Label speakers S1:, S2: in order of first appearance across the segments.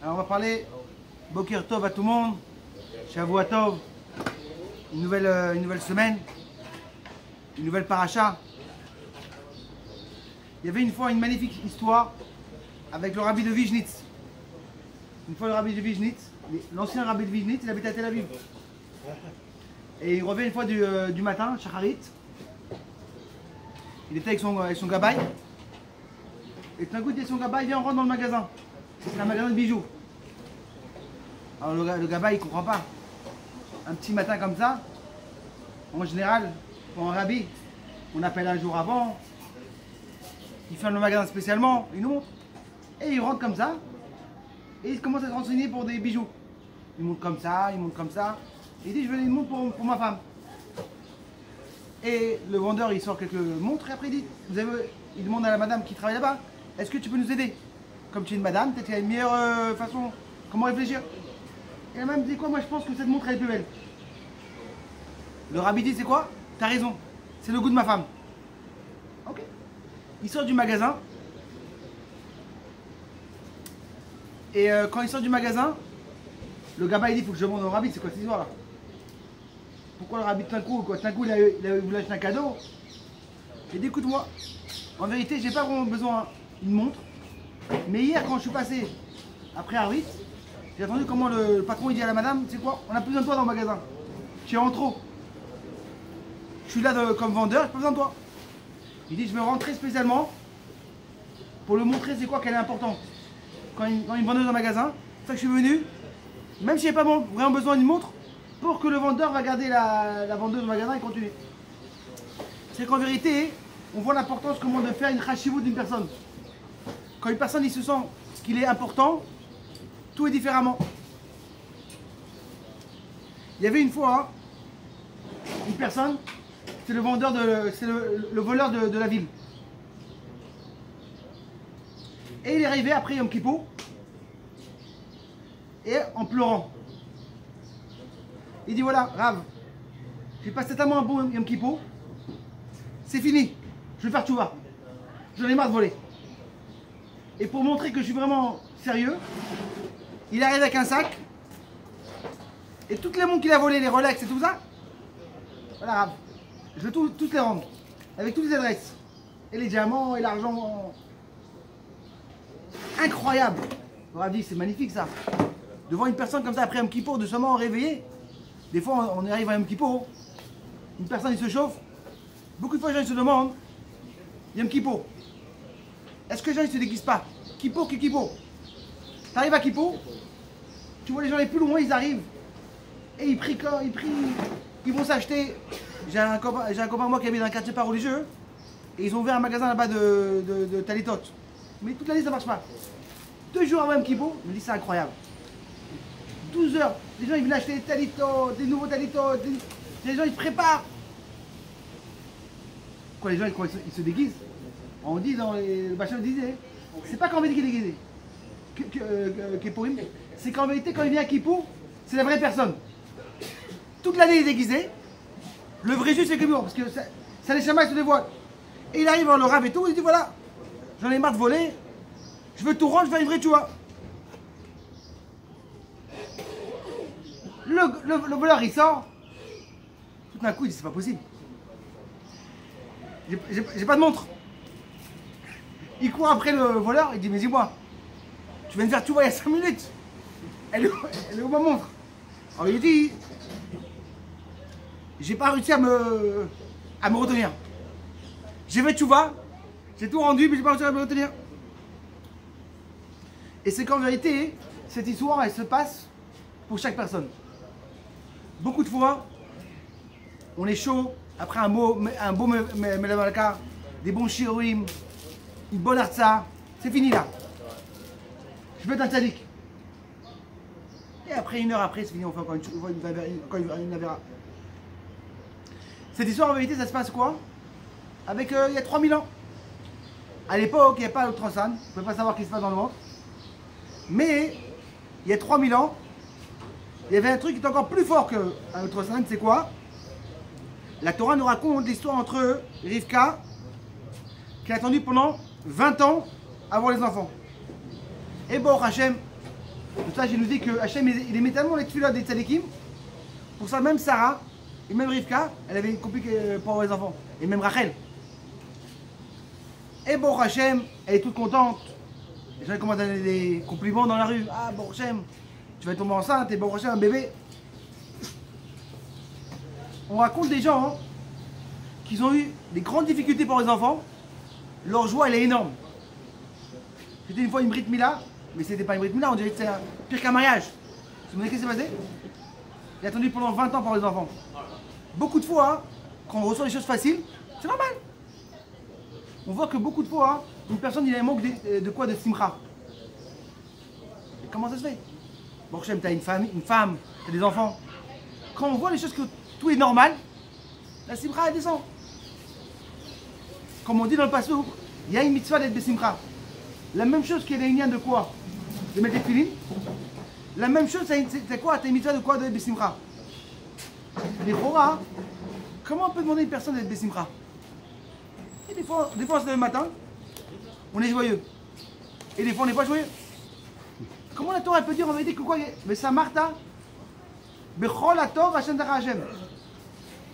S1: Alors on va parler Boker Tov à tout le monde, Shavua Tov, une nouvelle semaine, une nouvelle paracha. Il y avait une fois une magnifique histoire avec le rabbi de Vizhnitz. Une fois le rabbi de Vizhnitz, l'ancien rabbi de Vizhnitz, il habitait à Tel Aviv. Et il revient une fois du matin, Shacharit. Il était avec son gabaï. Et tout d'un coup, il dit son gabaï, viens, on rentre dans le magasin. C'est un magasin de bijoux. Alors le gabaï, il ne comprend pas. Un petit matin comme ça, en général, pour un rabbi, on appelle un jour avant. Il ferme le magasin spécialement, il nous montre. Et il rentre comme ça. Et il commence à se renseigner pour des bijoux. Il monte comme ça, il monte comme ça. Et il dit, je veux une montre pour ma femme. Et le vendeur, il sort quelques montres et après il dit, il demande à la madame qui travaille là-bas, est-ce que tu peux nous aider? Comme tu es une madame, peut-être qu'il y a une meilleure façon, comment réfléchir. Et la madame dit quoi? Moi je pense que cette montre elle est plus belle. Le rabbi dit, c'est quoi? T'as raison, c'est le goût de ma femme. Ok. Il sort du magasin. Et quand il sort du magasin, le gamin il dit, il faut que je demande au rabbi, c'est quoi cette histoire là? Pourquoi le rabbi d'un coup il voulu acheter un cadeau? Il dit, écoute-moi, en vérité j'ai pas vraiment besoin d'une montre, mais hier quand je suis passé après Arvit, j'ai entendu comment le patron il dit à la madame, c'est quoi, on a plus besoin de toi dans le magasin, tu es en trop. Je suis là comme vendeur, j'ai pas besoin de toi. Il dit, je vais rentrer spécialement pour le montrer c'est quoi qu'elle est importante. Quand une vendeuse dans le magasin, c'est ça que je suis venu, même si j'ai pas vraiment besoin d'une montre, pour que le vendeur va garder la vendeuse au magasin et continuer. C'est qu'en vérité, on voit l'importance comment de faire une chashivut d'une personne. Quand une personne il se sent qu'il est important, tout est différemment. Il y avait une fois une personne, c'est le vendeur c'est le voleur de la ville. Et il est arrivé après Yom Kippour et en pleurant. Il dit voilà, Rav, j'ai passé tellement un bon Yom Kippour, c'est fini, je vais faire tchouva. J'en ai marre de voler. Et pour montrer que je suis vraiment sérieux, il arrive avec un sac et toutes les montres qu'il a volées, les Rolex et tout ça, voilà Rav, je veux toutes les rendre, avec toutes les adresses, et les diamants et l'argent. Incroyable. Le Rav dit c'est magnifique ça. De voir une personne comme ça après Yom Kippour, de seulement réveiller. Des fois on arrive à Yom Kippour, une personne il se chauffe. Beaucoup de fois les gens ils se demandent, Yom Kippour, est-ce que les gens ils se déguisent pas? Kippour que Kippour. T'arrives à Kippour, tu vois les gens les plus loin ils arrivent. Et ils vont s'acheter. J'ai un copain moi qui habite dans un quartier pas religieux. Et ils ont ouvert un magasin là-bas de talitot. Mais toute l'année ça marche pas. 2 jours avant Yom Kippour, je me dis c'est incroyable. 12 heures, les gens ils viennent acheter des talitos, des nouveaux talitos, les gens ils se préparent. Quoi les gens ils se déguisent? On dit dans les bachans disaient, c'est pas qu'en vérité qu'il est déguisé, Kippourim, c'est qu'en vérité quand il vient à Kippour, c'est la vraie personne. Toute l'année il est déguisé, le vrai juste c'est Kippour, parce que ça les chamailles se dévoile. Et il arrive dans le rave et tout, il dit voilà, j'en ai marre de voler, je veux tout rendre, je veux une vraie tchoua. Le voleur il sort, tout d'un coup il dit c'est pas possible. J'ai pas de montre. Il court après le voleur, il dit mais dis-moi, tu viens de faire tout il y a 5 minutes. Elle est où ma montre? Alors il dit, j'ai pas réussi à me retenir. J'ai fait tchouva, j'ai tout rendu mais j'ai pas réussi à me retenir. Et c'est qu'en vérité, cette histoire elle se passe pour chaque personne. Beaucoup de fois, on est chaud après un beau Melamalka, des bons shiroim, une bonne artsa, c'est fini là. Je veux être un tzaddik. Et après, 1 heure après, c'est fini, on fait encore une avera. Cette histoire en vérité, ça se passe quoi? Avec il y a 3000 ans. À l'époque, il n'y a pas l'ultrasan, on ne pouvait pas savoir ce qui se passe dans le ventre. Mais, il y a 3000 ans, il y avait un truc qui est encore plus fort qu'un ultrasan, c'est quoi? La Torah nous raconte l'histoire entre Rivka, qui a attendu pendant 20 ans à avoir les enfants. Et bon, Hachem, Tout ça, j'ai nous dit que Hachem, il aimait tellement les tefilot des tzadikim. Pour ça, même Sarah, et même Rivka, elle avait compliqué pour avoir les enfants. Et même Rachel. Et bon Hachem, elle est toute contente. Les gens commencent à donner des compliments dans la rue. Ah, bon Hachem, tu vas tomber enceinte, et bon Hachem, un bébé. On raconte des gens hein, qui ont eu des grandes difficultés pour les enfants. Leur joie, elle est énorme. C'était une fois une Brit Mila, mais c'était pas une Brit Mila, on dirait que c'est pire qu'un mariage. Vous savez qu'est-ce qui s'est passé? Il a attendu pendant 20 ans pour les enfants. Beaucoup de fois, hein, quand on reçoit des choses faciles, c'est normal. On voit que beaucoup de fois, hein, une personne, il a un manque de quoi? De simcha. Et comment ça se fait? Bon, Hachem, tu as une femme, tu as des enfants. Quand on voit les choses que tout est normal, la simcha, elle descend. Comme on dit dans le passouk, il y a une mitzvah d'être besimcha. La même chose qu'il y a une de quoi? De mettre des filines. La même chose, c'est quoi? Tu as une mitzvah de quoi? D'être besimcha. Les Chora, comment on peut demander à une personne d'être besimcha? Et des fois, on se lève le matin, on est joyeux. Et des fois, on n'est pas joyeux. Comment la Torah peut dire en vérité que quoi? Mais ça marta, bechol atov Hashem dara Hashem.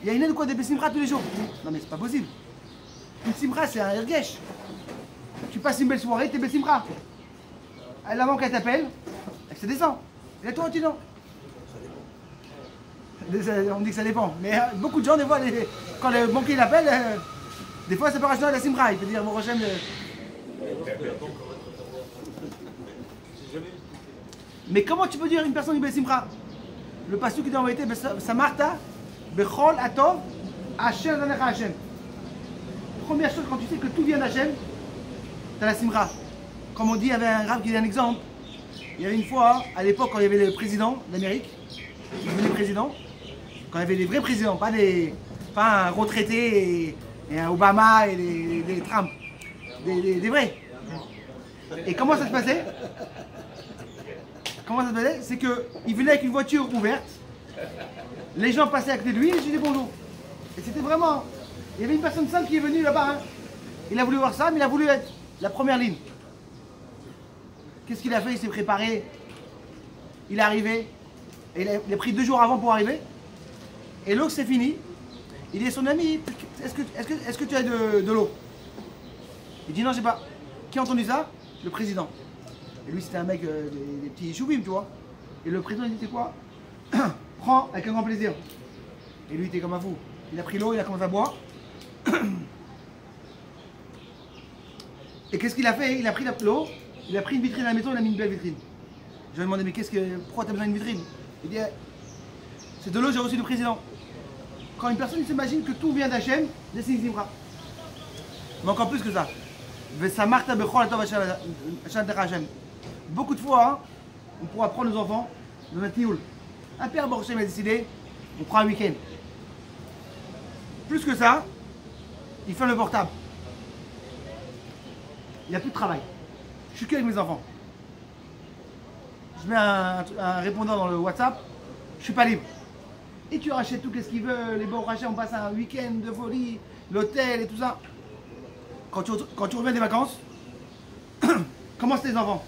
S1: Il y a une aide de quoi? Des besimcha tous les jours. Non mais c'est pas possible. Une simcha, c'est un ergesh. Tu passes une belle soirée, t'es besimcha. La banque, elle t'appelle, elle se descend. Et toi, tu non. On dit que ça dépend. Mais beaucoup de gens, des fois, quand le banquier l'appelle, des fois, ça peut racheter la simcha. Il peut dire, mon Hachem. Mais comment tu peux dire une personne qui est besimcha? Le pasteur qui t'a envoyé, Samarta, Bechol Atov, Hashem Danecha Hashem. Première chose, quand tu sais que tout vient d'Hachem, t'as la simcha. Comme on dit, il y avait un grave qui dit un exemple. Il y avait une fois, à l'époque, quand il y avait le président d'Amérique, les présidents, quand il y avait les vrais présidents, pas un retraité et un Obama et des Trump, des vrais. Et comment ça se passait? Comment ça se passait? C'est qu'il venait avec une voiture ouverte, les gens passaient à côté de lui et je disais bonjour. Et c'était vraiment... Il y avait une personne simple qui est venue là-bas. Hein. Il a voulu voir ça, mais il a voulu être la première ligne. Qu'est-ce qu'il a fait? Il s'est préparé. Il est arrivé. Et il a pris 2 jours avant pour arriver. Et l'eau, c'est fini. Il dit à son ami, est-ce que tu as de l'eau? Il dit non, j'ai pas. Qui a entendu ça? Le président. Et lui, c'était un mec des petits choubim, tu vois. Et le président, il dit, c'est quoi? Prends avec un grand plaisir. Et lui, il était comme un fou. Il a pris l'eau, il a commencé à boire. Et qu'est-ce qu'il a fait? Il a pris l'eau, il a pris une vitrine à la maison, il a mis une belle vitrine. Je lui ai demandé, mais pourquoi tu as besoin d'une vitrine? Il dit, c'est de l'eau que j'ai reçu du président. Quand une personne s'imagine que tout vient d'Hachem, c'est Simcha. Mais encore plus que ça. Beaucoup de fois, hein, on pourra prendre nos enfants dans un tioul. Un père Hachem a décidé, on prend un week-end. Plus que ça, il fait le portable. Il n'y a plus de travail. Je suis que avec mes enfants. Je mets un répondant dans le WhatsApp, je suis pas libre. Et tu rachètes tout ce qu'ils veulent, les bons rachets, on passe un week-end de folie, l'hôtel et tout ça. Quand tu reviens des vacances, comment c'est tes enfants?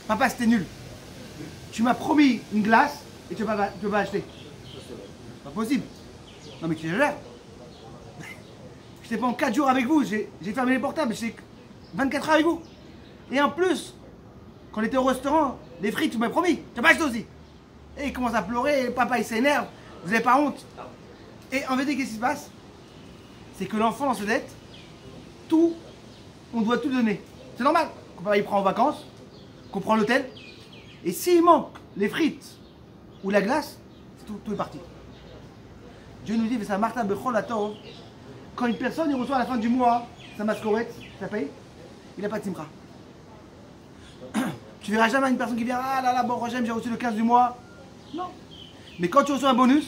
S1: Papa, c'était nul. Tu m'as promis une glace et tu vas acheter. Pas possible. Non mais tu exagères. J'étais pendant 4 jours avec vous, j'ai fermé les portables, j'étais 24 heures avec vous. Et en plus, quand on était au restaurant, les frites, tu m'as promis, tu vas acheter aussi. Et il commence à pleurer, et papa il s'énerve, vous n'avez pas honte. Et en vérité, qu'est-ce qui se passe? C'est que l'enfant dans ses dettes, tout, on doit tout donner. C'est normal. Quand papa il prend en vacances, qu'on prend l'hôtel, et s'il manque les frites ou la glace, tout est parti. Dieu nous dit, ça Martin Bechol Atov, quand une personne il reçoit à la fin du mois sa mascorette, ça paye, il n'a pas de simcha. Tu verras jamais une personne qui vient, ah là là, bon Rojem, j'ai reçu le 15 du mois. Non. Mais quand tu reçois un bonus,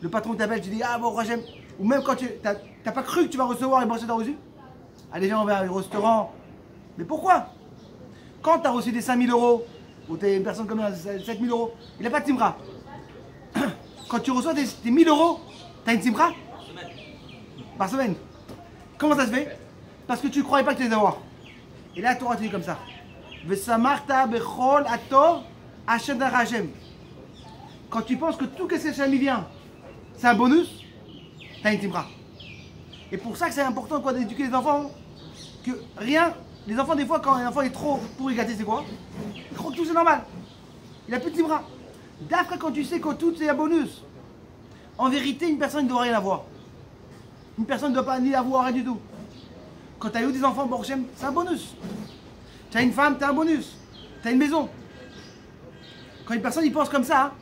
S1: le patron t'appelle, tu dis, ah bon Rojem, ou même quand tu n'as pas cru que tu vas recevoir les bonus que tu as reçus. Ah, les gens vont au restaurant. Mais pourquoi? Quand tu as reçu des 5000 €, ou tu es une personne comme 7000 €, il n'a pas de simcha. Quand tu reçois des 1000 €, tu as une simcha? Par semaine. Comment ça se fait? Parce que tu ne croyais pas que tu allais avoir. Et là, la Torah te dit comme ça. Vesamarta bechol ator Hashem darachem. Quand tu penses que tout ce que Hashem vient, c'est un bonus, t'as une timra. Et pour ça que c'est important quoi d'éduquer les enfants, que rien, les enfants des fois quand un enfant est trop pourri gâté, c'est quoi? Il croit que tout c'est normal. Il a plus de timra. D'après quand tu sais que tout c'est un bonus. En vérité, une personne ne doit rien avoir. Une personne ne doit pas ni avoir rien du tout. Quand tu as eu des enfants, bon, c'est un bonus. Tu as une femme, tu as un bonus. Tu as une maison. Quand une personne y pense comme ça,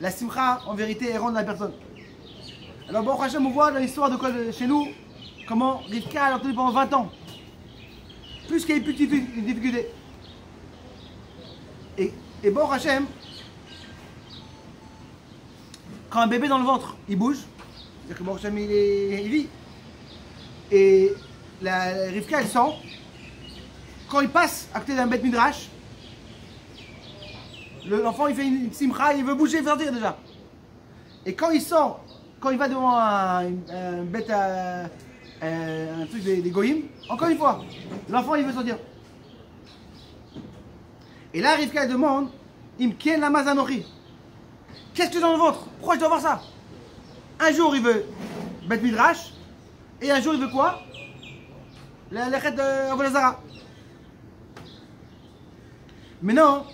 S1: la simcha, en vérité, elle rend la personne. Alors, bon, Hachem, on voit dans l'histoire de chez nous, comment Rivka a entendu pendant 20 ans. Plus qu'il y a eu plus de difficultés. Et bon, Hachem, quand un bébé dans le ventre, il bouge, c'est-à-dire que bon, Hachem, il vit. Et la Rivka, elle sent, quand il passe à côté d'un bête midrash, l'enfant il fait une simcha, il veut bouger, il veut sortir déjà. Et quand il sort, quand il va devant un bête, un truc des goyim, encore une fois, l'enfant il veut sortir. Et là, Rivka elle demande, Imken la mazanochi. Qu'est-ce que j'ai dans le ventre? Pourquoi je dois avoir ça? Un jour il veut bête midrash, et un jour il veut quoi? La lechet de Avolazara. Mais non,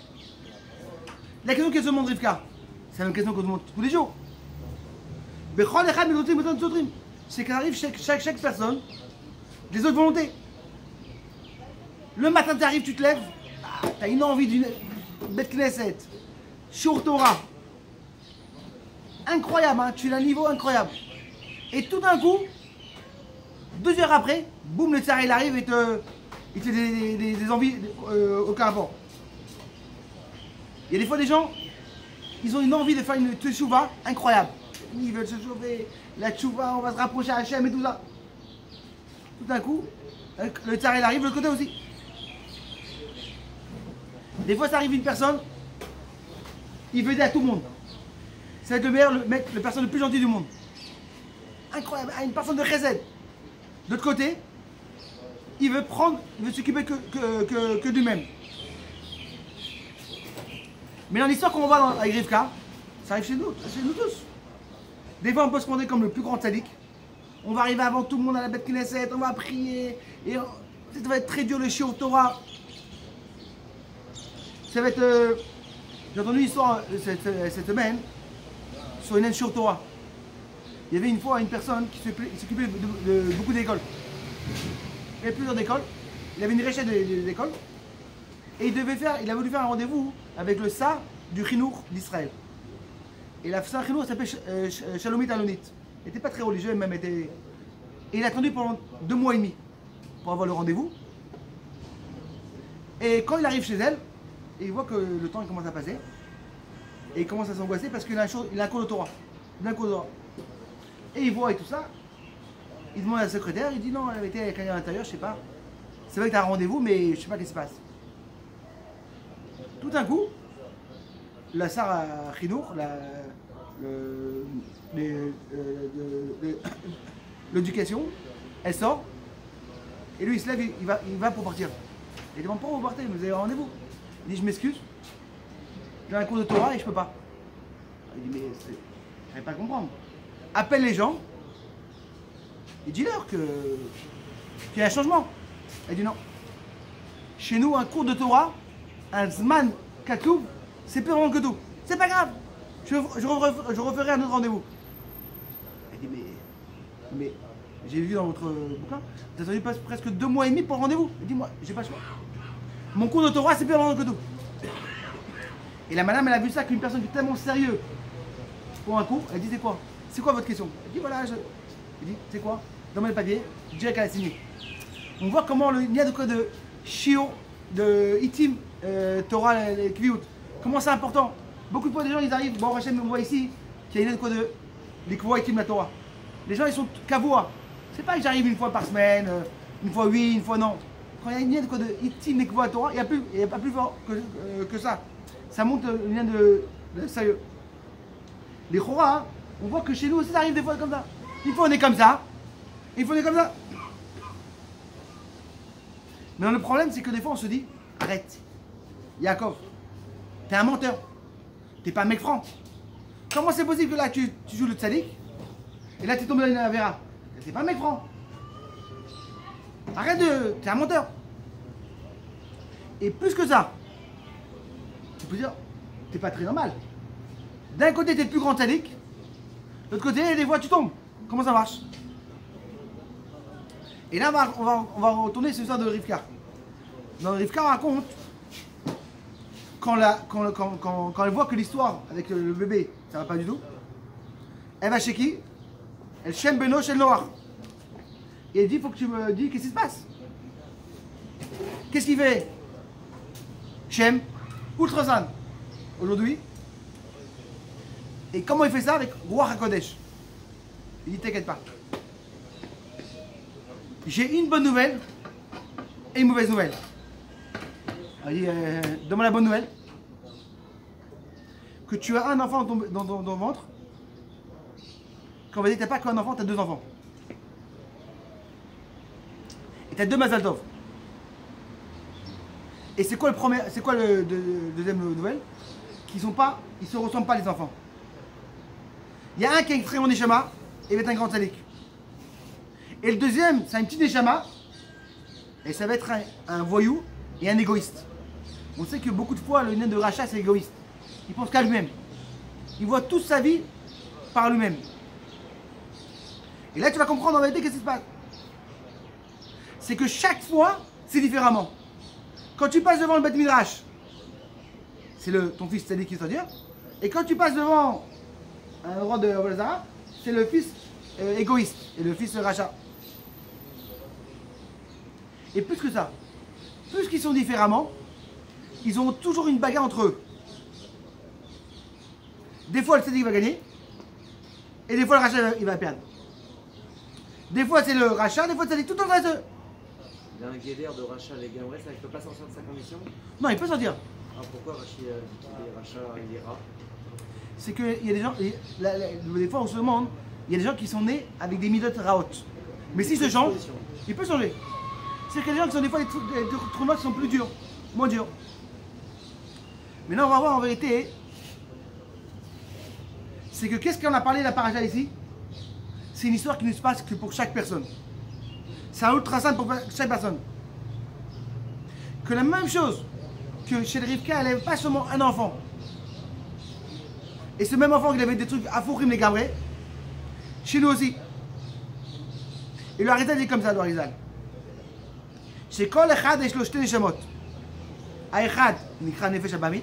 S1: la question qu'elle se demande Rivka, c'est la même question qu'on demande tous les jours. C'est qu'arrive chaque personne des autres volontés. Le matin tu arrives, tu te lèves, tu as une envie d'une bête Knesset, Shur Torah. Incroyable, hein, tu as un niveau incroyable. Et tout d'un coup, 2 heures après, boum, le tsar il arrive et il te fait des envies aucun rapport. Il y a des fois des gens, ils ont une envie de faire une teshuvah incroyable. Ils veulent se chauffer, la teshuvah, on va se rapprocher à Hachem et tout ça. Tout d'un coup, le tsar il arrive de l'autre côté aussi. Des fois ça arrive une personne, il veut aider à tout le monde. C'est le meilleur, le mec, la personne le plus gentil du monde. Incroyable, une personne de chesed. De l'autre côté, il veut s'occuper que de lui-même. Mais dans l'histoire qu'on voit avec Rivka, ça arrive chez nous tous. Des fois on peut se prendre comme le plus grand tzaddik. On va arriver avant tout le monde à la bête Knesset, on va prier, et ça va être très dur le shiur Torah. Ça va être... J'ai entendu une histoire cette semaine sur une shiur Torah. Il y avait une fois une personne qui s'occupait de beaucoup d'écoles. Il y avait plusieurs écoles. Il avait une réchette d'écoles. Et il a voulu faire un rendez-vous avec le Sa du Chinour d'Israël. Et la Sa Chinour s'appelait Shalomit Alonit. Il n'était pas très religieux, même était... Et il a attendu pendant 2 mois et demi pour avoir le rendez-vous. Et quand il arrive chez elle, il voit que le temps il commence à passer. Et il commence à s'angoisser parce qu'il a un cours de Torah. Il a un cours de Torah. Et il voit et tout ça. Il demande à la secrétaire, il dit non, elle était avec quelqu'un à l'intérieur, je sais pas. C'est vrai que tu as un rendez-vous, mais je sais pas ce qui se passe. Tout d'un coup, la Sarah Chinour, l'éducation, elle sort, et lui il se lève, il va pour partir. Il demande pourquoi vous partez, vous avez un rendez-vous. Il dit je m'excuse, j'ai un cours de Torah et je peux pas. Il dit mais je n'arrive pas à comprendre. Appelle les gens, et dis-leur qu'il y a un changement. Elle dit non. Chez nous, un cours de Torah, un Zman Katoub, c'est plus grand que tout. C'est pas grave. Je referai un autre rendez-vous. Elle dit mais j'ai vu dans votre bouquin, vous avez attendu presque 2 mois et demi pour le rendez-vous. Elle dit moi, j'ai pas le choix. Mon cours de Torah, c'est plus grand que tout. Et la madame, elle a vu ça qu'une personne qui est tellement sérieuse pour un cours, elle dit c'est quoi? C'est quoi votre question? Elle dit voilà, elle dit c'est quoi? Donne-moi le papier, je dirais qu'elle a signé. On voit comment il y a de quoi de shiur, de itim, Torah, kviout. Comment c'est important. Beaucoup de fois, des gens, ils arrivent, bon, Hachem, on voit ici, qu'il y a une quoi de l'ikvoa itim la Torah. Les gens, ils sont kavoa. C'est pas que j'arrive une fois par semaine, une fois oui, une fois non. Quand il y a une lien de quoi de itim, l'ikvoa Torah, il n'y a pas plus fort que ça. Ça montre le lien de sérieux. Les chora, on voit que chez nous aussi, ça arrive des fois comme ça. Une fois, on est comme ça. Une fois, on est comme ça. Mais le problème, c'est que des fois, on se dit, arrête, Yaakov, t'es un menteur, t'es pas un mec franc. Comment c'est possible que là, tu joues le tzaddik, et là, t'es tombé dans une avéra? T'es pas un mec franc. Arrête t'es un menteur. Et plus que ça, tu peux dire, t'es pas très normal. D'un côté, t'es le plus grand tzaddik, de l'autre côté, des fois, tu tombes. Comment ça marche? Et là, on va retourner sur l'histoire de Rivka. Dans Rivka, on raconte quand elle voit que l'histoire avec le bébé, ça va pas du tout, elle va chez qui? Elle Shem Beno chez le Noir. Et elle dit, il faut que tu me dis qu'est-ce qui se passe. Qu'est-ce qu'il fait Shem, Ultrasan, aujourd'hui. Et comment il fait ça avec Ruach HaKodesh? Il dit, t'inquiète pas. J'ai une bonne nouvelle et une mauvaise nouvelle. Il dit, donne-moi la bonne nouvelle. Que tu as un enfant dans ton ventre. Quand on va dire que tu n'as pas qu'un enfant, tu as deux enfants. Et tu as deux Mazal Tov. Et c'est quoi le deuxième nouvelle? Qu'ils se ressemblent pas les enfants. Il y a un qui est extrêmement neshama et il va être un grand tzaddik. Et le deuxième, c'est un petit neshama et ça va être un voyou et un égoïste. On sait que beaucoup de fois, le nain de Racha, c'est égoïste. Il pense qu'à lui-même. Il voit toute sa vie par lui-même. Et là, tu vas comprendre en vérité qu'est-ce qui se passe. C'est que chaque fois, c'est différemment. Quand tu passes devant le Beth Midrash, c'est ton fils tzaddik qui se dire. Et quand tu passes devant un roi de Volzara, c'est le fils égoïste et le fils Racha. Et plus que ça, plus qu'ils sont différemment, ils ont toujours une bagarre entre eux. Des fois, le tzaddik va gagner, et des fois, le Racha il va perdre. Des fois, c'est le Racha, des fois, le tzaddik, tout le temps, c'est eux.
S2: Il y a un guédère de Racha, les gars, ouais, ça ne peut pas sortir de sa condition.
S1: Non, il peut sortir.
S2: Ah, pourquoi Rachi dit qu'il est Racha, il est rat?
S1: C'est qu'il y a des gens, des fois, on se demande, il y a des gens qui sont nés avec des midotes raot. Mais s'ils se changent, il peut changer. C'est qu'il y a des gens qui sont des fois des trous noirs qui sont plus durs, moins durs. Maintenant, on va voir en vérité, c'est que qu'est-ce qu'on a parlé de la paracha ici? C'est une histoire qui ne se passe que pour chaque personne. C'est un ultra simple pour chaque personne. Que la même chose que chez le Rivka, elle n'avait pas seulement un enfant. Et ce même enfant qui avait des trucs à fourrim les gabrés, chez nous aussi. Et le Harizal dit comme ça, le Harizal. Chez Kol Echad et Shloshte Neshamot. Aechad, Nikra Nefesh Abamit,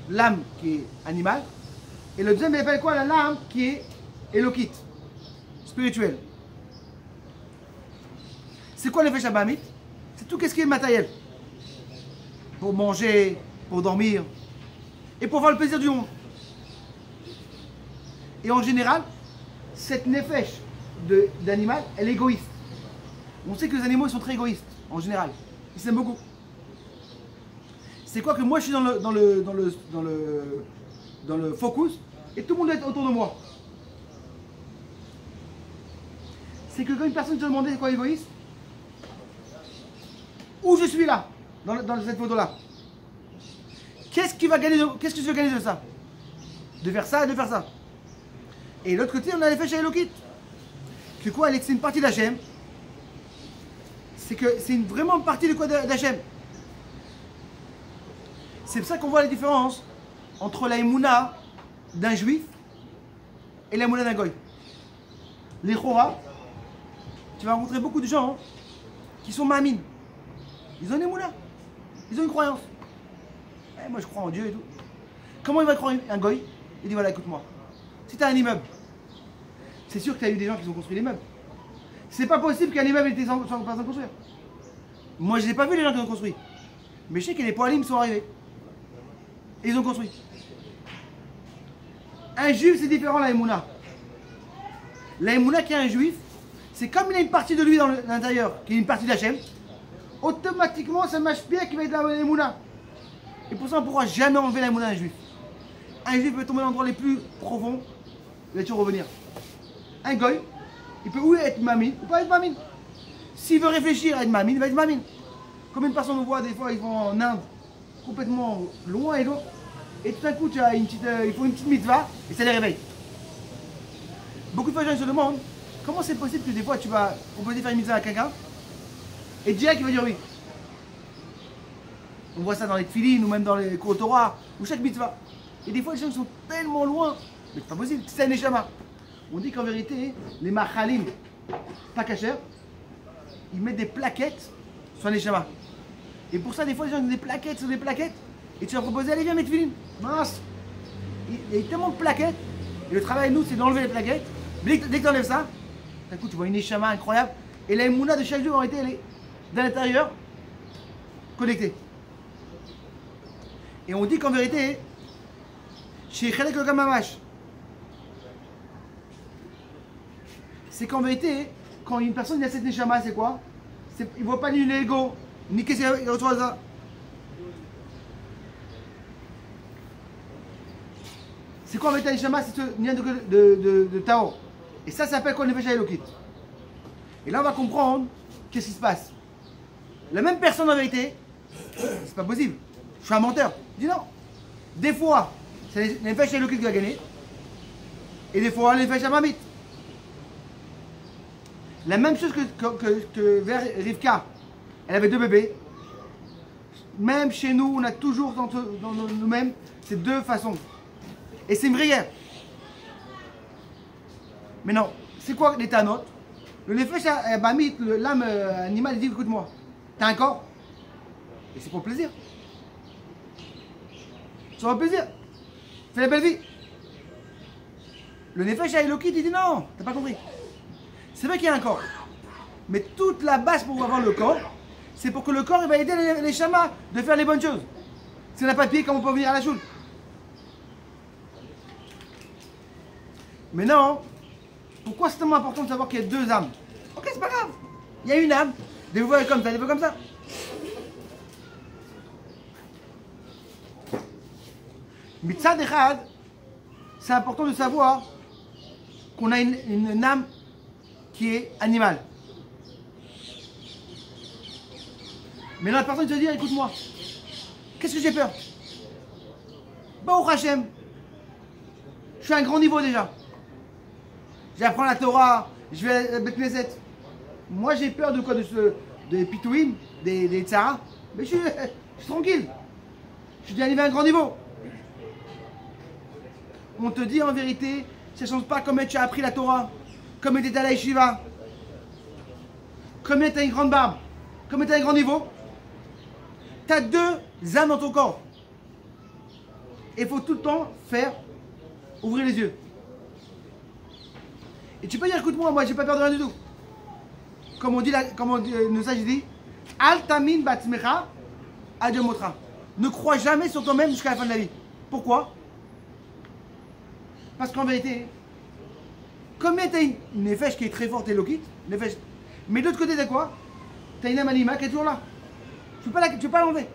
S1: l'âme qui est animale. Et le deuxième, il appelle quoi? L'âme qui est Elokit, spirituelle. C'est quoi Nefesh Abamit? C'est tout ce qui est matériel. Pour manger, pour dormir, et pour avoir le plaisir du monde. Et en général, cette nefesh d'animal, elle est égoïste. On sait que les animaux ils sont très égoïstes, en général. Ils s'aiment beaucoup. C'est quoi que moi je suis dans le focus et tout le monde est autour de moi. C'est que quand une personne te demandait c'est quoi égoïste, où je suis là, dans cette photo-là, qu'est-ce que tu veux gagner de ça? De faire ça et de faire ça. Et l'autre côté, on a fait chez Elokit. Que quoi, c'est une partie d'Hachem. C'est que c'est vraiment une partie de quoi d'Hachem. C'est pour ça qu'on voit la différence entre la émouna d'un juif et la émouna d'un goy. Les Chora, tu vas rencontrer beaucoup de gens qui sont mamines. Ils ont une émouna. Ils ont une croyance. Eh, moi je crois en Dieu et tout. Comment il va croire un goy? Il dit voilà, écoute-moi. Si tu as un immeuble, c'est sûr que tu as eu des gens qui ont construit l'immeuble. C'est pas possible qu'un immeuble était sans construire. Moi, je n'ai pas vu les gens qui ont construit. Mais je sais que les poilims sont arrivés. Et ils ont construit. Un juif, c'est différent, la Emouna. La Emouna qui est un juif, c'est comme il a une partie de lui dans l'intérieur, qui est une partie de Hachem, automatiquement, c'est un mashpia qui va être la Emouna. Et pour ça, on ne pourra jamais enlever la Emouna d'un juif. Un juif peut tomber dans l'endroit les plus profonds, il va toujours revenir. Un goy, il peut ou être mamine ou pas être mamine. S'il veut réfléchir à être mamine, il va être mamine. Combien de personnes on voit des fois, ils vont en Inde, complètement loin et loin, et tout d'un coup, tu as une petite, ils font une petite mitzvah et ça les réveille. Beaucoup de fois, les gens se demandent comment c'est possible que des fois tu vas proposer de faire une mitzvah à quelqu'un et direct il va dire oui. On voit ça dans les tefilines ou même dans les cours Torah ou chaque mitzvah. Et des fois, les gens sont tellement loin, mais c'est pas possible, c'est un neshama. On dit qu'en vérité, les machalim, pas cachers, ils mettent des plaquettes sur un neshama. Et pour ça, des fois, les gens ont des plaquettes sur des plaquettes. Et tu vas proposer, allez, viens, mets tefilines. Mince. Il y a tellement de plaquettes. Et le travail, nous, c'est d'enlever les plaquettes. Mais dès que tu enlèves ça, d'un coup, tu vois une neshama incroyable. Et la émouna de chaque jour, en réalité, elle est de l'intérieur, connectée. Et on dit qu'en vérité, chez Chelek le Gamamash, c'est qu'en vérité, quand une personne a cette neshama, c'est quoi? Il ne voit pas ni l'ego, ni qu'est-ce qu'il y a autre chose. C'est quoi en vérité la neshama? C'est ce lien de Tao. Et ça s'appelle quoi le Nefesh Elokit. Et là on va comprendre qu'est-ce qui se passe. La même personne en vérité, c'est pas possible. Je suis un menteur. Je dis non. Des fois, c'est le Nefesh Elokit qui va gagner. Et des fois, le Nefesh Hamamit. La même chose que vers Rivka. Elle avait 2 bébés. Même chez nous, on a toujours dans nous-mêmes ces 2 façons. Et c'est une vraie guerre. Mais non, c'est quoi l'état nôtre? Le Nefesh Hamamit, l'âme animale, il dit écoute-moi, t'as un corps. Et c'est pour le plaisir. C'est pour le plaisir. Fais la belle vie. Le Nefesh Elokit, il dit non, t'as pas compris. C'est vrai qu'il y a un corps. Mais toute la base pour avoir le corps, c'est pour que le corps il va aider les chamas de faire les bonnes choses. Si on n'a pas de pied, comment on peut venir à la choule? Mais non, pourquoi c'est tellement important de savoir qu'il y a 2 âmes? Ok, c'est pas grave. Il y a une âme, des fois comme ça, des fois comme ça. Mitzad Echad, c'est important de savoir qu'on a une âme qui est animale. Mais là, la personne se dit, écoute-moi, qu'est-ce que j'ai peur? Baruch Hashem, je suis à un grand niveau déjà. J'apprends la Torah, je vais à Bet Knesset. Moi, j'ai peur de quoi? Des pitouim, des tsaras. Mais je suis tranquille. Je suis déjà arrivé à un grand niveau. On te dit en vérité, ça ne change pas comment tu as appris la Torah, comme tu étais à la yeshiva, comme tu as une grande barbe, comme tu as un grand niveau. Tu as 2 âmes dans ton corps. Et il faut tout le temps faire ouvrir les yeux. Et tu peux dire, écoute-moi, moi j'ai pas peur de rien du tout. Comme on dit, le sage dit, Al tamin batzmecha adyomotra. Ne crois jamais sur toi-même jusqu'à la fin de la vie. Pourquoi? Parce qu'en vérité, comme tu as une nefesh qui est très forte et lokit, mais de l'autre côté, t'as quoi? Tu as une âme anima qui est toujours là. Tu peux pas l'enlever.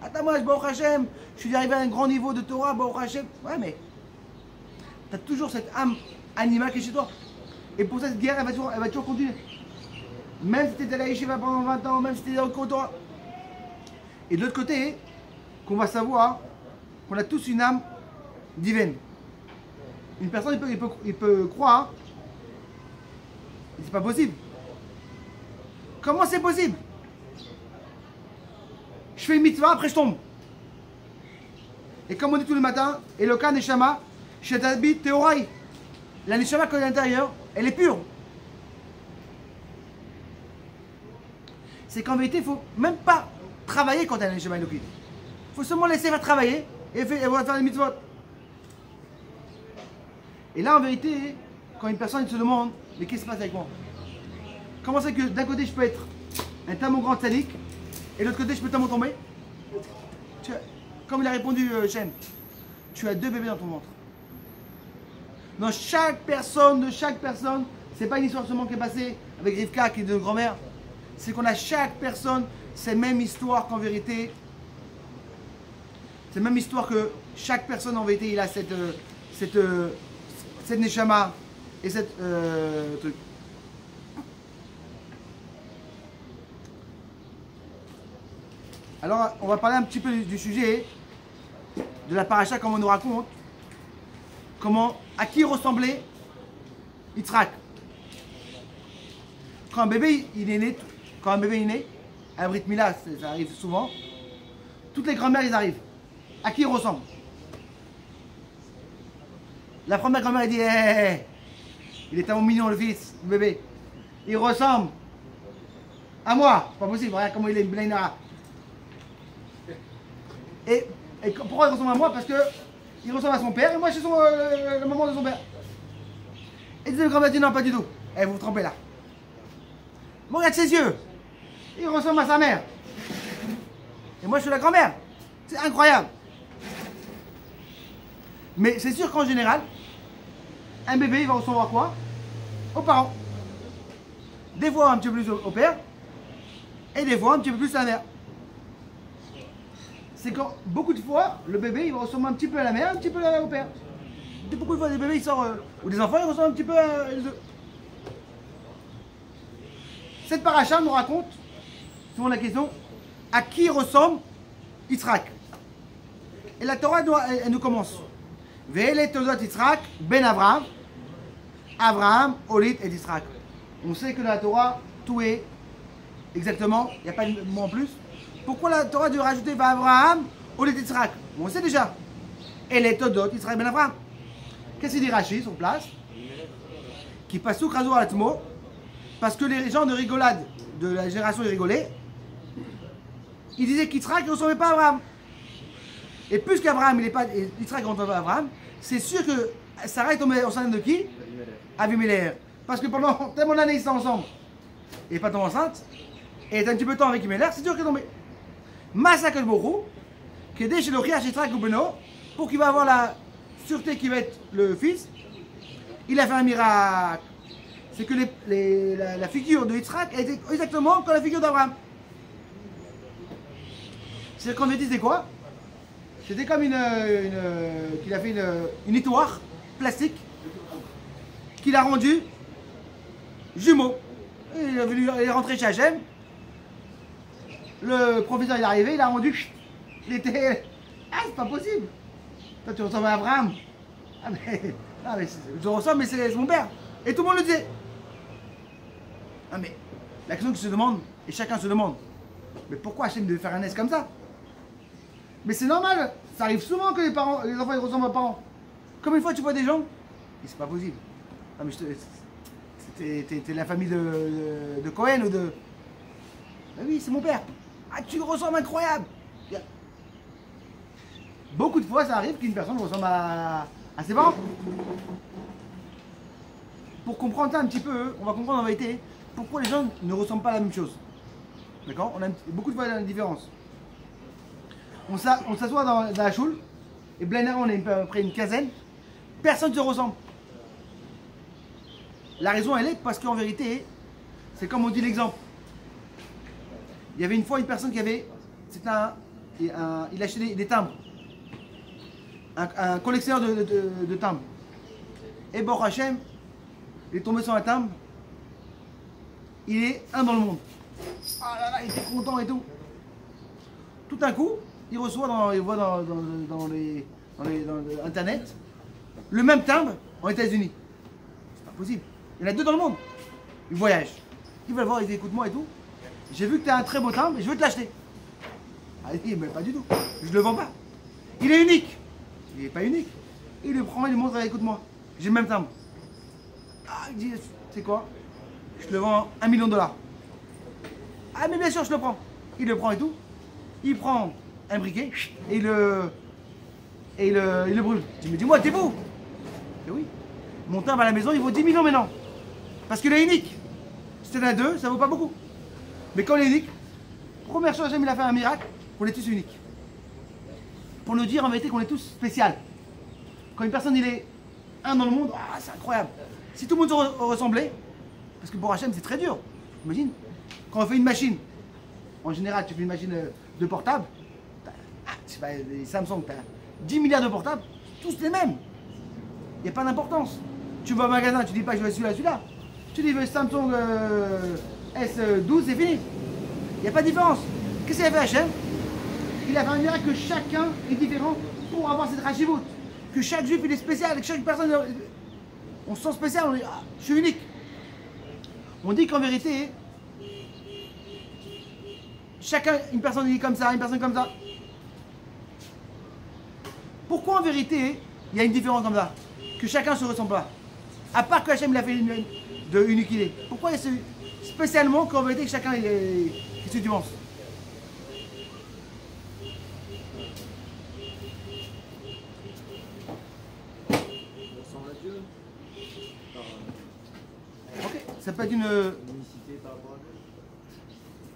S1: Attends, moi, Baruch Hashem, je suis arrivé à un grand niveau de Torah, Baruch Hashem. Ouais, mais tu as toujours cette âme anima qui est chez toi. Et pour cette guerre, elle va toujours continuer. Même si tu étais à la yeshiva pendant 20 ans, même si tu étais au Torah. Et de l'autre côté, qu'on va savoir qu'on a tous une âme divine. Une personne, il peut croire, c'est pas possible. Comment c'est possible? Je fais une mitzvah, après je tombe. Et comme on dit tous les matins, Eloka Neshama, Shetabit Teorai. La Neshama qui est à l'intérieur, elle est pure. C'est qu'en vérité, il ne faut même pas travailler quand elle a la Neshama Elokit. Il faut seulement laisser faire travailler et elle va faire les mitzvot. Et là, en vérité, quand une personne se demande, mais qu'est-ce qui se passe avec moi? Comment c'est que d'un côté, je peux être un tamon grand tzaddik et de l'autre côté, je peux tamon tomber? Comme il a répondu Shem, tu as 2 bébés dans ton ventre. Dans chaque personne, c'est pas une histoire seulement qui est passée avec Rivka qui est de grand-mère, c'est qu'on a chaque personne, c'est la même histoire qu'en vérité, c'est la même histoire que chaque personne en vérité, il a cette neshama et cette truc. Alors, on va parler un petit peu du sujet de la paracha, comme on nous raconte, à qui ressemblait Yitzhak. Quand un bébé il est né, à Brit Mila, ça arrive souvent, toutes les grand-mères ils arrivent. À qui il ressemble? La première grand-mère elle dit hey, il est tellement mignon le fils, le bébé. Il ressemble à moi. Pas possible, regarde comment il est, Blainara. Et pourquoi il ressemble à moi? Parce que il ressemble à son père et moi je suis la maman de son père. Et le grand-mère dit non, pas du tout. Eh, vous vous trompez là. Mais regarde ses yeux. Il ressemble à sa mère. Et moi je suis la grand-mère. C'est incroyable. Mais c'est sûr qu'en général, un bébé il va ressembler à quoi? Aux parents. Des fois un petit peu plus au père. Et des fois un petit peu plus à la mère. C'est quand beaucoup de fois le bébé il va ressembler un petit peu à la mère, un petit peu au père. Beaucoup de fois des bébés ils sortent, ou des enfants ils ressemblent un petit peu à les deux. Cette paracha nous raconte souvent la question à qui ressemble Yitzhak. Et la Torah elle nous commence. Ve'ele todot Yitzhak ben Avraham, Avraham, Olit et Yitzhak. On sait que dans la Torah tout est exactement, il n'y a pas de mot en plus. Pourquoi la Torah doit rajouter Avraham, Olit et Yitzhak? On sait déjà. Et les todot Yitzhak ben Avraham. Qu'est-ce qu'il dit Rashi sur place? Qui passe sous Krazo à l'atmo, parce que les gens de rigolade de la génération ils rigolaient. Ils disaient qu'Yitzhak ne ressemblait pas à Abraham. Et plus qu'Abraham, il n'est pas Yitzhak ne ressemble pas à Abraham, c'est sûr que Sarah est tombée enceinte de qui? Avimelech. Parce que pendant tellement d'années ils étaient ensemble, et pas tombée enceinte, et elle était un petit peu de temps avec Avimelech, c'est sûr qu'elle est tombée. Massacre Borou, qui est dès chez le Riach Yitzhak ou Beno, pour qu'il va avoir la sûreté qui va être le fils, il a fait un miracle. C'est que la figure de Yitzhak était exactement comme la figure d'Abraham. C'est qu'on dit, c'était quoi? C'était comme qu'il a fait une étoire plastique qu'il a rendu jumeau. Il est rentré chez Hachem. Le professeur il est arrivé, il a rendu. Il était. Ah, c'est pas possible. Toi, tu ressembles à Abraham. Ah, mais je ressemble, mais c'est mon père. Et tout le monde le disait. Ah, mais la question qui se demande, et chacun se demande, mais pourquoi Hachem devait faire un S comme ça? Mais c'est normal, ça arrive souvent que les enfants ils ressemblent aux parents. Comme une fois tu vois des gens, et c'est pas possible. Ah, mais t'es la famille de Cohen ou de. Ah oui, c'est mon père. Ah, tu ressembles incroyable. Beaucoup de fois ça arrive qu'une personne ressemble à ses parents. Pour comprendre ça un petit peu, on va comprendre en vérité pourquoi les gens ne ressemblent pas à la même chose. D'accord? On a beaucoup de fois une différence. On s'assoit dans la choule, et Blainer, on est à peu près une quinzaine, personne ne se ressemble. La raison, elle est parce qu'en vérité, c'est comme on dit l'exemple. Il y avait une fois une personne qui avait, il achetait des timbres, un collectionneur de timbres. Et Baruch Hashem, il est tombé sur un timbre, il est un dans le monde. Ah là là, il était content et tout. Tout d'un coup, il voit dans Internet le même timbre en États-Unis. C'est pas possible. Il y en a deux dans le monde. Il voyage. Il va le voir, il dit écoute-moi et tout. J'ai vu que tu as un très beau timbre et je veux te l'acheter. Ah, il dit mais pas du tout. Je ne le vends pas. Il est unique. Il n'est pas unique. Il le prend, il lui montre écoute-moi. J'ai le même timbre. Ah, il dit c'est quoi? Je te le vends $1 million. Ah mais bien sûr je le prends. Il le prend et tout. Il prend un briquet et il le brûle. Tu me dis, moi, t'es beau. Et oui. Mon timbre à la maison, il vaut 10 millions maintenant. Parce qu'il est unique. Si t'en as deux, ça vaut pas beaucoup. Mais quand il est unique, première chose, il a fait un miracle, on est tous uniques. Pour nous dire en vérité qu'on est tous spécial. Quand une personne, il est un dans le monde, ah, c'est incroyable. Si tout le monde se ressemblait, parce que pour Hachem, c'est très dur. Imagine, quand on fait une machine, en général, tu fais une machine de portable, les Samsung, tu as 10 milliards de portables, tous les mêmes. Il n'y a pas d'importance. Tu vas au magasin, tu dis pas je veux celui-là. Tu dis je veux Samsung S12, c'est fini. Il n'y a pas de différence. Qu'est-ce qu'il a fait Hachem? il a fait un miracle que chacun est différent pour avoir cette rachivut. Que chaque juif il est spécial, que chaque personne, on se sent spécial, on dit, ah, je suis unique. On dit qu'en vérité, chacun, une personne est comme ça, une personne comme ça. Pourquoi en vérité, il y a une différence comme ça? Que chacun se ressemble pas. À part que Hachem il a fait de uniquité. Pourquoi c'est spécialement qu'en vérité que chacun est. Qu'est-ce que tu penses?
S2: On ressemble à Dieu.
S1: Ok, ça peut être une.
S2: Unicité par rapport à Dieu.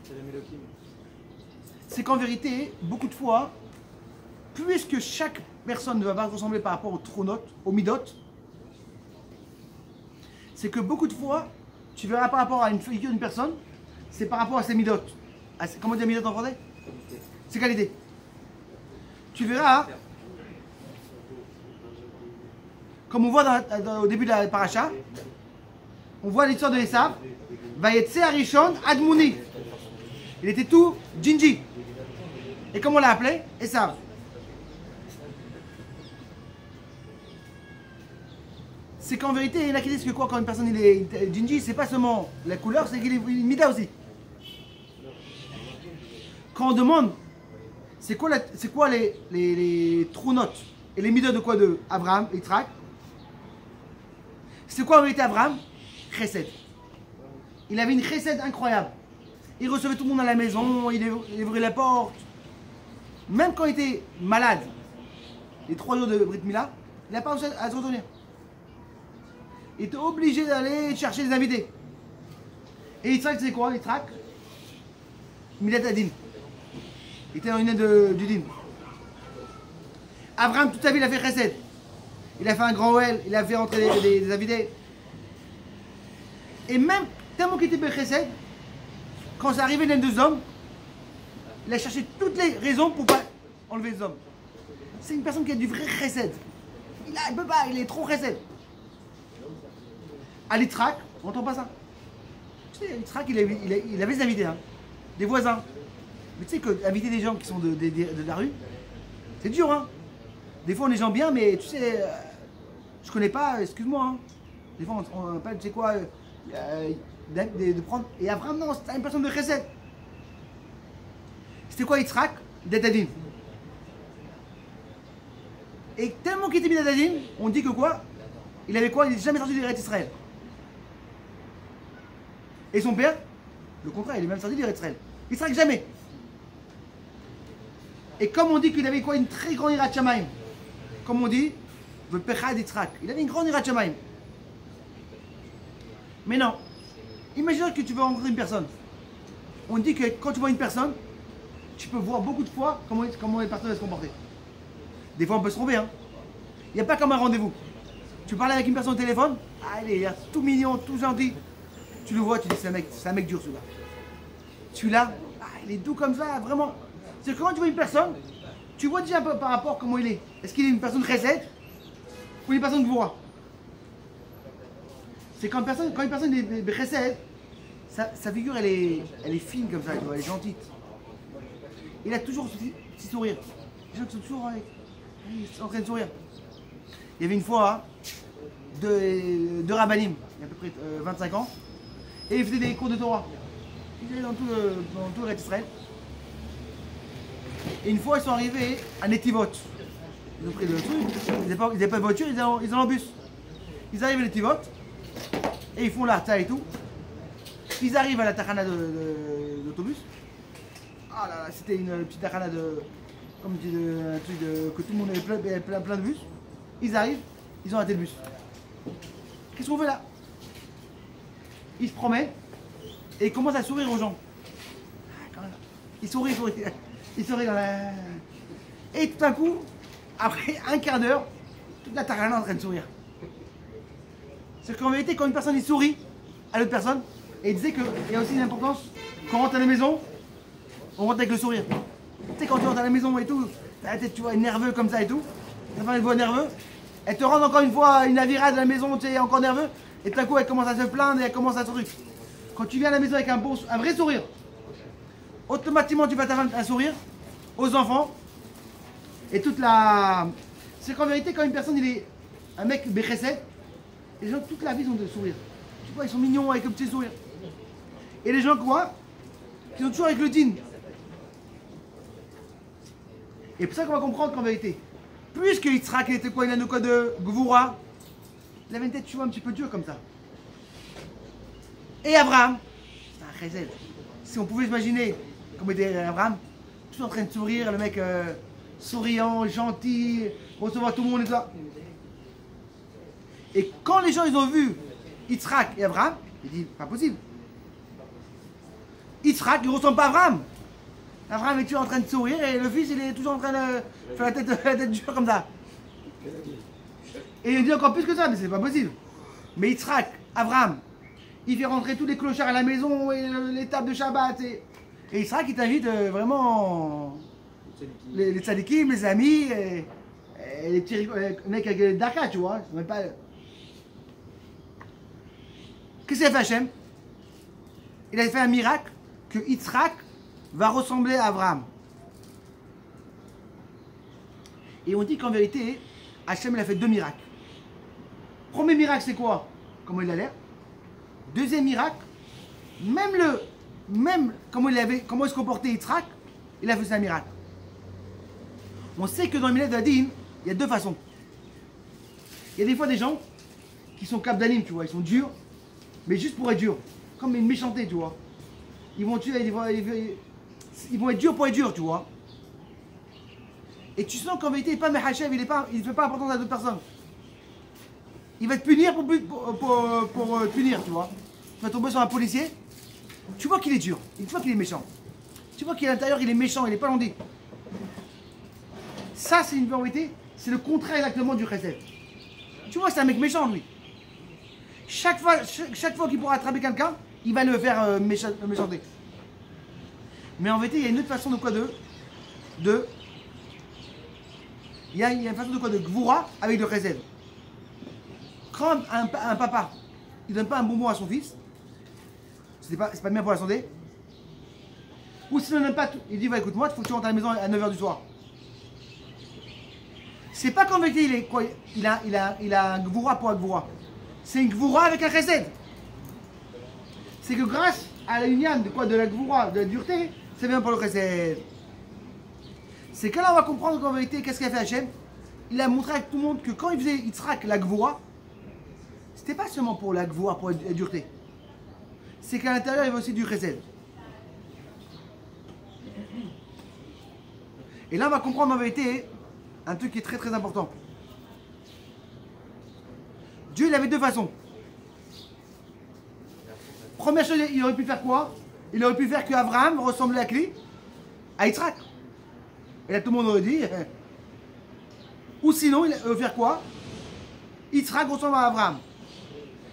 S2: C'est la Mélokim.
S1: C'est qu'en vérité, beaucoup de fois, puisque chaque personne ne va pas ressembler par rapport aux tronotes, aux midotes, c'est que beaucoup de fois, tu verras par rapport à une figure d'une personne, c'est par rapport à ses midotes. Comment dire midotes en français? Ses qualités. Tu verras, comme on voit au début de la paracha, on voit l'histoire de Esav, Vayetse Arishon Admouni. Il était tout Ginji. Et comment on l'a appelé? Esav. C'est qu'en vérité, il y en a qui disent que quoi, quand une personne il est Ginji, c'est pas seulement la couleur, c'est qu'il est Mida aussi. Quand on demande, c'est quoi les true notes et les Mida de quoi? De Abraham, Yitzhak. C'est quoi en vérité Abraham? Chesed. Il avait une chesed incroyable. Il recevait tout le monde à la maison, il ouvrait la porte. Même quand il était malade, les 3 jours de Brit Mila, il n'a pas réussi à se retourner. Il était obligé d'aller chercher des invités. Et Yitzhak, c'est quoi? Yitzhak Midat Adin. Il était dans une aide du din. Abraham, toute sa vie, il a fait chesed. Il a fait un grand well, il a fait rentrer des invités. Et même, tellement qu'il était chesed, quand c'est arrivé l'un des hommes, il a cherché toutes les raisons pour ne pas enlever les hommes. C'est une personne qui a du vrai chesed. Il peut pas, il est trop chesed. À l'Yitzhak, on n'entend pas ça. Tu sais, l'Yitzhak, il avait des invités, hein, des voisins. Mais tu sais qu'inviter des gens qui sont de la rue, c'est dur, hein. Des fois, on est gens bien, mais tu sais, je connais pas, excuse-moi, hein. Des fois, on appelle, tu sais quoi, de prendre. Et Abraham, non, c'était une personne de chesed. C'était quoi Yitzhak? D'Etadin. Et tellement qu'il était mis d'Etadin, on dit que quoi? Il avait quoi? Il n'est jamais sorti d'Eretz Israël. Et son père, le contraire, il est même sorti d'Eretz Israël. Yitzhak jamais. Et comme on dit qu'il avait quoi? Une très grande Yirat Shamayim. Comme on dit, le Pechad Yitzhak. Il avait une grande Yirat Shamayim. Mais non. Imagine que tu veux rencontrer une personne. On dit que quand tu vois une personne, tu peux voir beaucoup de fois comment les personnes vont se comporter. Des fois, on peut se tromper. Hein. Il n'y a pas comme un rendez-vous. Tu parles avec une personne au téléphone, allez, il est tout mignon, tout gentil. Tu le vois, tu dis c'est un mec dur celui-là. Celui-là, il est doux comme ça, vraiment. C'est que quand tu vois une personne, tu vois déjà par rapport à comment il est. Est-ce qu'il est une personne chesed ou une personne voix? C'est quand une personne est chesed, sa figure elle est fine comme ça, tu vois, elle est gentille. Il a toujours ce petit sourire. Les gens qui sont toujours en train de sourire. Il y avait une fois deux rabbinim, il y a à peu près 25 ans, et ils faisaient des cours de Torah. Ils allaient dans tout le Eretz Israël. Et une fois, ils sont arrivés à Netivot. Ils ont pris le truc, ils n'avaient pas de voiture, ils allaient en bus. Ils arrivent à Netivot, et ils font l'arta et tout. Ils arrivent à la tachana d'autobus. Ah là là, c'était une petite tachana comme un truc que tout le monde avait plein de bus. Ils arrivent, ils ont raté le bus. Qu'est-ce qu'on fait là? Ils se promènent et ils commencent à sourire aux gens. Ils sourient. Ils sourient dans la... Et tout d'un coup, après un quart d'heure, toute la tachana est en train de sourire. C'est qu'en vérité, quand une personne il sourit à l'autre personne, et il disait qu'il y a aussi une importance, quand on rentre à la maison, on rentre avec le sourire. Tu sais, quand tu rentres à la maison et tout, t'as la tête, tu vois, nerveux comme ça et tout, ta femme elle voit nerveux, elle te rend encore une fois une avirade à la maison, tu es encore nerveux, et tout d'un coup elle commence à se plaindre et elle commence à sourire. Quand tu viens à la maison avec un vrai sourire, automatiquement tu vas ta femme un sourire, aux enfants. Et toute la... C'est qu'en vérité, quand une personne, il est un mec béchessé, les gens toute la vie ont de sourire. Tu vois, ils sont mignons avec un petit sourire. Et les gens quoi, qui sont toujours avec le din. Et pour ça qu'on va comprendre qu'en vérité, puisque Yitzhak était quoi, il a de quoi de Gvoura, il avait une tête, tu vois, un petit peu dure comme ça. Et Abraham, c'est un chesed. Si on pouvait imaginer comment était Abraham, toujours en train de sourire, le mec souriant, gentil, recevoir tout le monde et tout ça. Et quand les gens ils ont vu Yitzhak et Abraham, ils disent pas possible. Yitzhak il ne ressemble pas à Abraham. Abraham est toujours en train de sourire et le fils il est toujours en train de faire la tête dure comme ça. Et il dit encore plus que ça, mais c'est pas possible. Mais Yitzhak, Abraham, il fait rentrer tous les clochards à la maison et les tables de Shabbat. Et Yitzhak il t'invite vraiment les tzadikim, les amis, et les petits mecs avec les daka, tu vois. Même pas... Qu'est-ce qu'il a fait Hachem? Il a fait un miracle que Yitzhak va ressembler à Abraham. Et on dit qu'en vérité, Hachem il a fait 2 miracles. Premier miracle c'est quoi? Comment il a l'air. Deuxième miracle, même comment il se comportait Yitzhak, il a fait un miracle. On sait que dans le millet de la dîme, il y a 2 façons. Il y a des fois des gens qui sont kapdalim, tu vois, ils sont durs, mais juste pour être durs, comme une méchanceté, tu vois. Ils vont tuer, ils vont être durs pour être durs, tu vois. Et tu sens qu'en vérité, il n'est pas Mehachev, il ne fait pas importance à d'autres personnes. Il va te punir pour te punir, tu vois. Tu vas tomber sur un policier, tu vois qu'il est dur, tu vois qu'il est méchant. Tu vois qu'à l'intérieur, il est méchant, il n'est pas landé. Ça, c'est une vérité, c'est le contraire exactement du chesed. Tu vois, c'est un mec méchant, lui. Chaque fois qu'il pourra attraper quelqu'un, il va le faire méchanter. Mais en vérité, il y a une autre façon de quoi il y a une façon de quoi de gvoura avec le chesed. Quand un papa, il donne pas un bonbon à son fils, c'est pas bien pour la santé. Ou s'il ne donne pas tout, il dit, va écoute-moi, il faut que tu rentres à la maison à 9h du soir. C'est pas qu'en vérité, il a un gvoura pour un gvoura. C'est une gvoura avec un chesed. C'est que grâce à la union de la gvoura, de la dureté, c'est bien pour le chesed. C'est que là on va comprendre qu'en vérité, qu'est-ce qu'il a fait Hachem? Il a montré à tout le monde que quand il faisait Yitzhak la gvoura, c'était pas seulement pour la gvoura, pour la dureté. C'est qu'à l'intérieur, il y avait aussi du chesed. Et là on va comprendre en vérité un truc qui est très très important. Dieu il avait 2 façons. Première chose, il aurait pu faire quoi? Il aurait pu faire que Abraham ressemblait à qui? À Yitzhak. Et là tout le monde aurait dit. Ou sinon, il aurait faire quoi? Yitzhak ressemble à Abraham.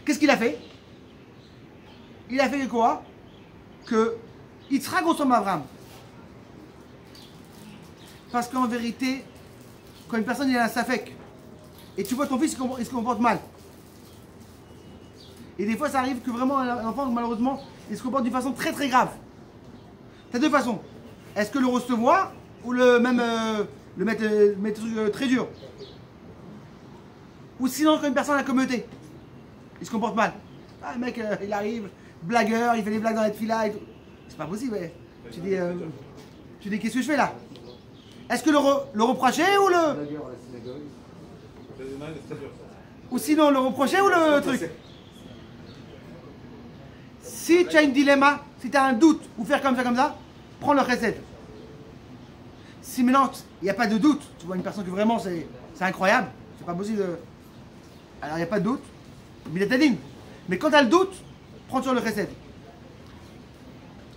S1: Qu'est-ce qu'il a fait? Il a fait quoi? Que Yitzhak ressemble à Abraham. Parce qu'en vérité, quand une personne il a un safek, et tu vois ton fils il se comporte mal. Et des fois ça arrive que vraiment un enfant malheureusement il se comporte d'une façon très très grave. Tu as 2 façons. Est-ce que le recevoir ou le mettre très dur? Ou sinon quand une personne a la communauté, il se comporte mal. Ah, le mec il arrive, blagueur, il fait des blagues dans la fila et tout. C'est pas possible. Ouais. Tu dis qu'est-ce que je fais là? Est-ce que le reprocher ou le... Ou sinon le reprocher ou le truc? Si tu as un dilemme, si tu as un doute, ou faire comme ça, prends le chesed. Si maintenant il n'y a pas de doute, tu vois une personne que vraiment c'est incroyable, c'est pas possible de... Alors il n'y a pas de doute, mais quand tu as le doute, prends sur le chesed.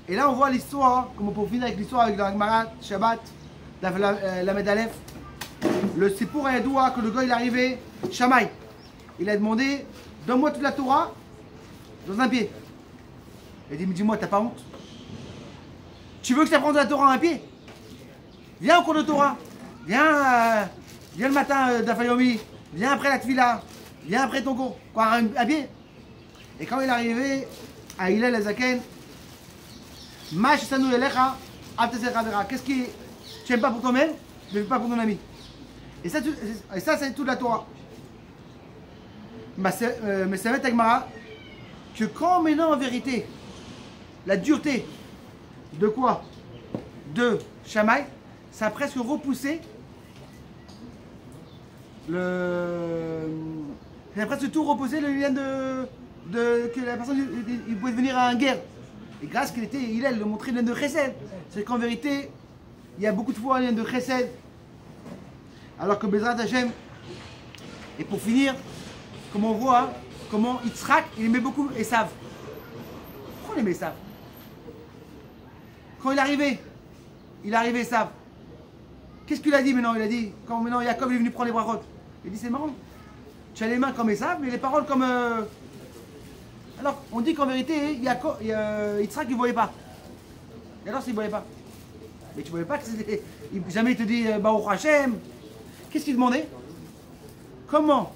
S1: Et là on voit l'histoire, comme on peut finir avec l'histoire avec la Gemara, Shabbat, la Medalef. Le Sipour Ayadoua, que le gars il est arrivé, Shamaï, il a demandé, donne-moi toute la Torah dans un pied. Il a dit, mais dis-moi, t'as pas honte? Tu veux que je t'apprenne la Torah en un pied? Viens au cours de Torah, viens le matin d'Afayomi, viens après la Tfila, viens après ton cours, quoi, un pied. Et quand il est arrivé à Hillel Azaken, qu'est-ce qui tu n'aimes pas pour toi-même, ne le fais pas pour ton ami. Et ça, c'est toute la Torah. Mais ça va être Agmara que quand maintenant en vérité, la dureté de quoi? De Shammai, ça a presque repoussé ça a presque tout repoussé le lien que la personne il pouvait devenir à une guerre. Et grâce qu'il était, il le montrait le lien de Chesed. C'est qu'en vérité, il y a beaucoup de fois un lien de Chesed. Alors que Bezrat Hashem, et pour finir, comme on voit, comment Yitzhak, il aimait beaucoup Esav. Pourquoi il aimait Esav? Quand il arrivait Esav. Qu'est-ce qu'il a dit maintenant? Il a dit, quand maintenant Jacob est venu prendre les brachot, il dit c'est marrant, tu as les mains comme Esav, mais les paroles comme... Alors, on dit qu'en vérité, Yitzhak, il ne voyait pas. Et alors, s'il ne voyait pas? Mais tu ne voyais pas que c'était... Jamais il te dit, Baruch Hashem. Qu'est-ce qu'il demandait? Comment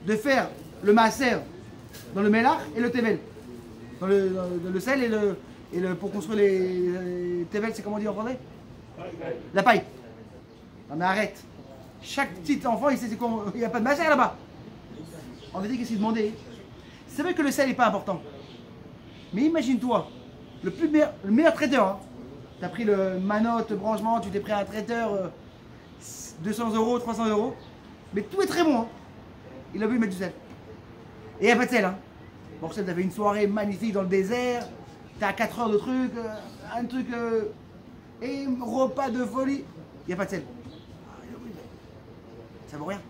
S1: de faire le maaser dans le Melach et le Tevel. Dans le sel et le pour construire les Tevel, c'est comment on dit en français? La paille. Non mais arrête. Chaque petit enfant, il sait c'est quoi. Il n'y a pas de maaser là-bas. En vérité, qu'est-ce qu'il demandait? C'est vrai que le sel n'est pas important. Mais imagine-toi, le meilleur traiteur. Hein. Tu as pris le manotte, branchement, tu t'es pris un traiteur 200 €, 300 €. Mais tout est très bon. Hein. Il a voulu mettre du sel. Et il n'y a pas de sel. Hein. Bon, tu avais une soirée magnifique dans le désert. Tu as 4 heures de truc, un truc. Et repas de folie. Il n'y a pas de sel. Ça vaut rien.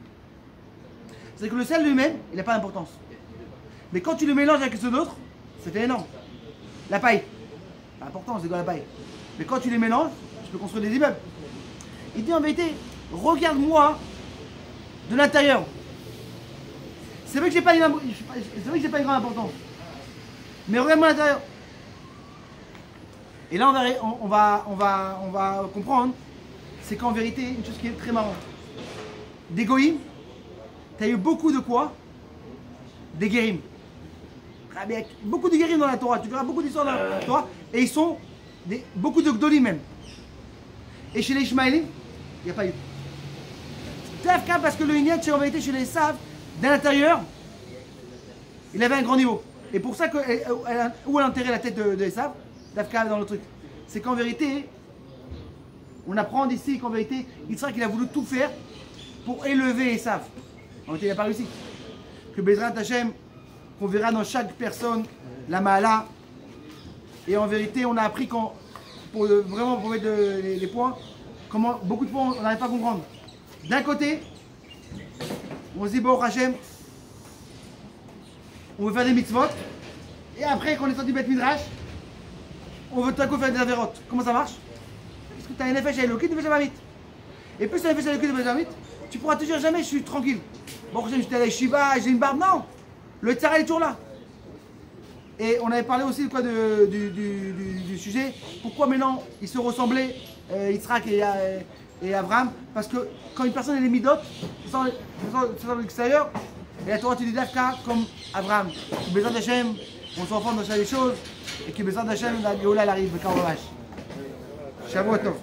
S1: C'est que le sel lui-même, il n'a pas d'importance. Mais quand tu le mélanges avec ceux d'autres, c'était énorme. La paille, pas important, c'est quoi la paille. Mais quand tu les mélanges, tu peux construire des immeubles. Il dit en vérité, regarde-moi de l'intérieur. C'est vrai que j'ai pas une grande importance. Mais regarde-moi à l'intérieur. Et là, on va comprendre, c'est qu'en vérité, une chose qui est très marrante. Des goïms, tu as eu beaucoup de quoi? Des guérim. Beaucoup de guérim dans la Torah. Tu verras beaucoup d'histoires dans la Torah. Et ils sont beaucoup de gdolim même. Et chez les Ishmaélim, il n'y a pas eu. Dafka, parce que le Ignat, en vérité, chez les Sav, de l'intérieur, il avait un grand niveau. Et pour ça, où elle enterrait la tête de Esav, Dafka dans le truc. C'est qu'en vérité, on apprend d'ici qu'en vérité, Yitzhak il a voulu tout faire pour élever Esav. En vérité, il n'a pas réussi. Que Bezrat Hashem, qu'on verra dans chaque personne, la Mahala. Et en vérité, on a appris pour mettre les points, comment beaucoup de points on n'arrive pas à comprendre. D'un côté, on se dit, bon, Hashem, on veut faire des mitzvot, et après, quand on est sorti du Beth Midrash, on veut tout à coup faire des avérotes. Comment ça marche? Parce que tu as un effet chez Elokit, de Béjamamit. Et plus tu as un effet chez Elokit, de Béjamamit, tu pourras te dire jamais, je suis tranquille. Bon, Hashem, j'étais à la Shiva, j'ai une barbe. Non! Le Tzara est toujours là. Et on avait parlé aussi quoi, du sujet. Pourquoi maintenant ils se ressemblaient, Yitzhak et Abraham? Parce que quand une personne est midot, sans l'extérieur, et la Torah tu dis Dafka comme Abraham. Que Bezrat Hashem, on se renforce dans chaque chose, et que Bezrat Hashem, la Géoula arrive, Shavuot Tov.